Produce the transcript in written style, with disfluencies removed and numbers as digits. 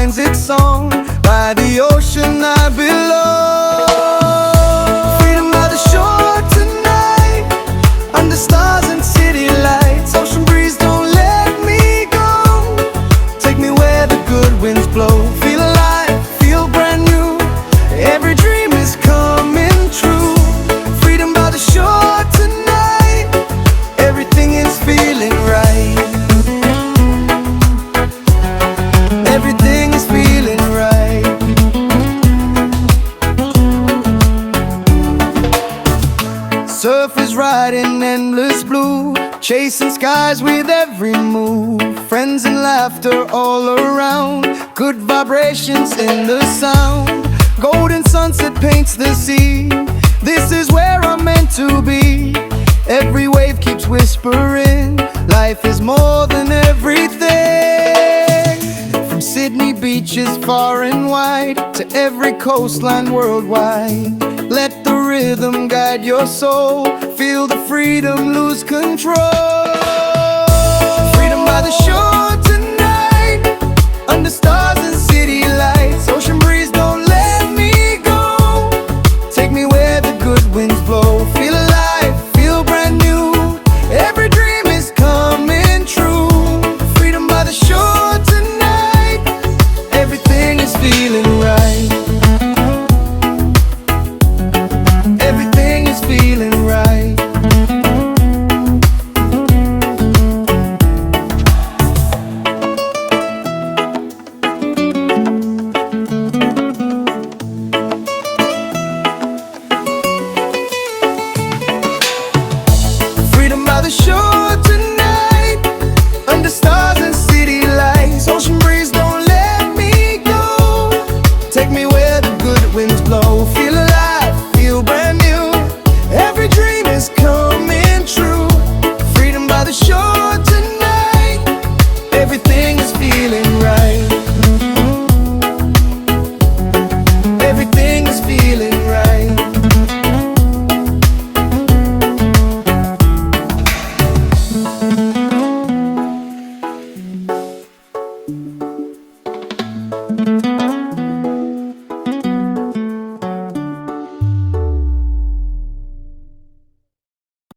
finds its song. By the ocean I belong. Freedom by the shore tonight, under stars and city lights. Ocean breeze, don't let me go. Take me where the good winds blow. Feel alive, feel brand new. Every dream is coming true. Freedom by the shore tonight, everything is feeling right. Everything is feeling right. Surfers riding endless blue, chasing skies with every move. Friends and laughter all around, good vibrations in the sound. Golden sunset paints the sea, this is where I'm meant to be. Every wave keeps whispering, life is more than everything. From Sydney beaches far and wide, to every coastline worldwide. Let the rhythm guide your soul, feel the freedom, lose control. Freedom by the shore tonight, under stars and city lights. Ocean breeze, don't let me go. Take me where the good winds blow. Feel alive, feel brand new. Every dream is coming true. Freedom by the shore tonight, everything is feeling right. Everything is feeling right. Freedom by the shore tonight, under stars and city lights. Ocean breeze, don't let me go. Take me where the good winds blow. Feel alive, feel brand new. Every dream is coming true. Freedom by the shore tonight, everything is feeling right. Everything is feeling right.